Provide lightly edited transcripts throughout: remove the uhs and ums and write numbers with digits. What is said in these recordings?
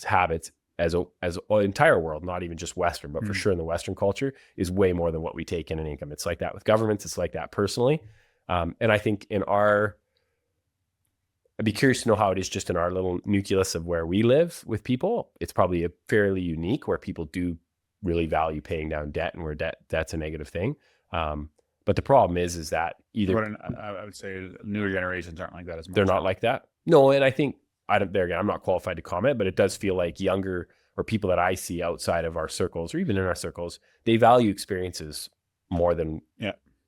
habits as an entire world, not even just Western, but for sure in the Western culture, is way more than what we take in an income. It's like that with governments. It's like that personally. And I think I'd be curious to know how it is just in our little nucleus of where we live with people. It's probably a fairly unique where people do really value paying down debt, and where that's a negative thing. But the problem is that either I would say newer generations aren't like that as much. They're not like that. No, and I think there again, I'm not qualified to comment, but it does feel like younger or people that I see outside of our circles or even in our circles, they value experiences more than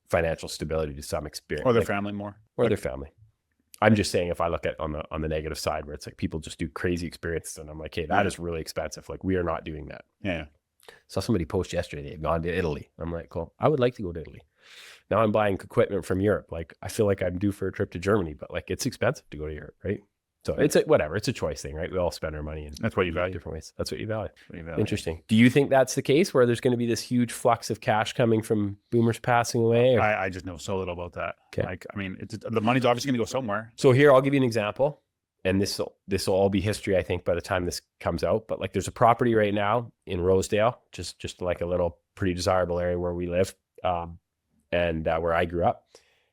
financial stability to some experience, or their family more, or their family. I'm just saying, if I look at on the negative side, where it's like people just do crazy experiences, and I'm like, hey, that is really expensive. Like, we are not doing that. Yeah. Saw somebody post yesterday, they had gone to Italy. I'm like, cool. I would like to go to Italy. Now I'm buying equipment from Europe. Like, I feel like I'm due for a trip to Germany, but like, it's expensive to go to Europe, right? So it's whatever. It's a choice thing, right? We all spend our money in that's what you value. Different ways. That's what you value. Interesting. Do you think that's the case, where there's going to be this huge flux of cash coming from boomers passing away? I just know so little about that. Okay. Like, I mean, the money's obviously going to go somewhere. So here, I'll give you an example, and this will all be history, I think, by the time this comes out. But like, there's a property right now in Rosedale, just like a little pretty desirable area where we live, and where I grew up.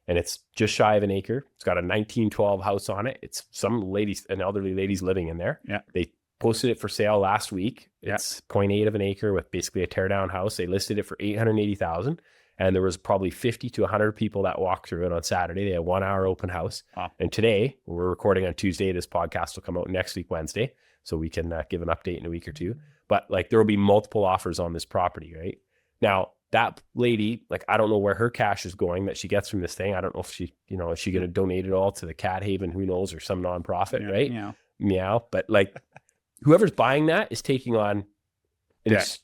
And it's just shy of an acre. It's got a 1912 house on it. It's an elderly lady's living in there. Yeah. They posted it for sale last week. It's 0.8 of an acre with basically a tear down house. They listed it for $880,000. And there was probably 50 to 100 people that walked through it on Saturday. They had 1 hour open house. And today, we're recording on Tuesday. This podcast will come out next week, Wednesday. So we can give an update in a week or two. But like, there will be multiple offers on this property, right? Now, that lady, like, I don't know where her cash is going that she gets from this thing. I don't know if she, is she going to donate it all to the Cat Haven, who knows, or some nonprofit, right? Meow. But like, whoever's buying that is taking on debt.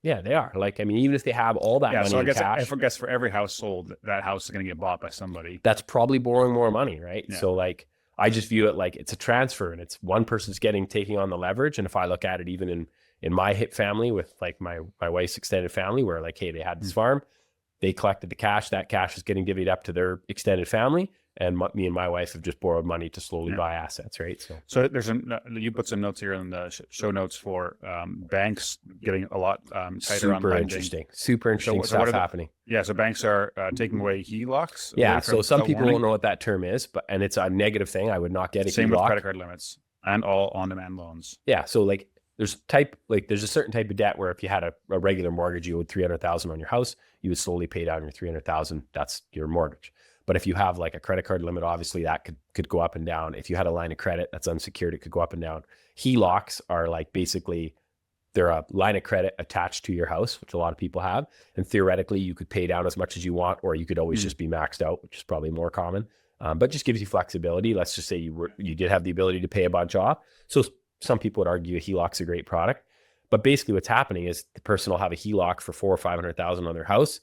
Yeah, they are. Like, I mean, even if they have all that money in cash. I guess for every house sold, that house is going to get bought by somebody. That's probably borrowing more money, right? Yeah. So like, I just view it like it's a transfer, and it's one person's taking on the leverage. And if I look at it even in my hip family with like my wife's extended family, where like, hey, they had this farm, they collected the cash, that cash is getting divvied up to their extended family. And me and my wife have just borrowed money to slowly buy assets, right? So there's you put some notes here in the show notes for banks getting a lot tighter on lending. Super interesting stuff happening. Yeah, so banks are taking away HELOCs. Yeah, so some people won't know what that term is, and it's a negative thing. I would not get a HELOC. Same with credit card limits and all on-demand loans. Yeah, so like, there's a certain type of debt where if you had a regular mortgage, you owed $300,000 on your house, you would slowly pay down your $300,000. That's your mortgage. But if you have like a credit card limit, obviously that could go up and down. If you had a line of credit that's unsecured, it could go up and down. HELOCs are like, basically, they're a line of credit attached to your house, which a lot of people have. And theoretically, you could pay down as much as you want, or you could always just be maxed out, which is probably more common. But just gives you flexibility. Let's just say you did have the ability to pay a bunch off. So some people would argue a HELOC's a great product, but basically what's happening is the person will have a HELOC for $400,000 or $500,000 on their house.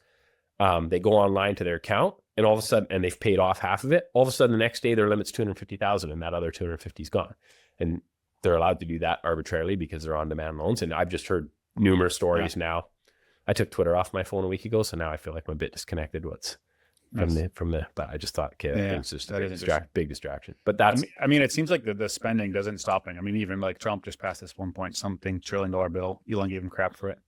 They go online to their account, and all of a sudden, and they've paid off half of it. All of a sudden, the next day, their limit's $250,000, and that other $250,000 is gone. And they're allowed to do that arbitrarily because they're on-demand loans. And I've just heard numerous stories now. I took Twitter off my phone a week ago, so now I feel like I'm a bit disconnected. But I just thought, it's just a big distraction. But that's, I mean, it seems like the spending doesn't stopping. I mean, even like Trump just passed this $1 trillion bill. Elon gave him crap for it.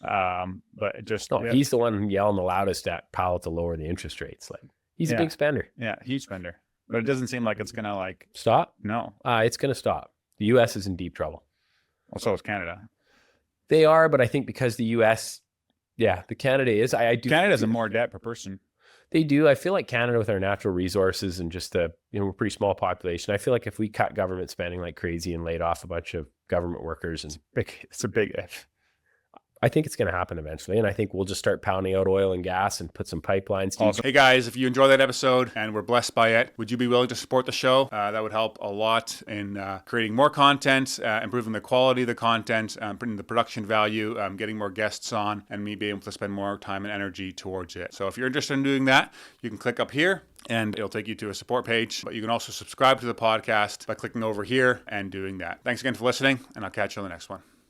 But it just, he's the one yelling the loudest at Powell to lower the interest rates. Like, he's a big spender. Yeah, huge spender. But it doesn't seem like it's going to like stop. No, it's going to stop. The U.S. is in deep trouble. Well, so is Canada. They are, but I think because the U.S., the Canada is. I do. Canada has a more debt per person. They do. I feel like Canada, with our natural resources and just we're a pretty small population. I feel like if we cut government spending like crazy and laid off a bunch of government workers, and it's a big if. I think it's going to happen eventually, and I think we'll just start pounding out oil and gas and put some pipelines. Awesome. Hey guys, if you enjoyed that episode and were blessed by it, would you be willing to support the show? That would help a lot in creating more content, improving the quality of the content, putting the production value, getting more guests on, and me being able to spend more time and energy towards it. So if you're interested in doing that, you can click up here and it'll take you to a support page. But you can also subscribe to the podcast by clicking over here and doing that. Thanks again for listening, and I'll catch you on the next one.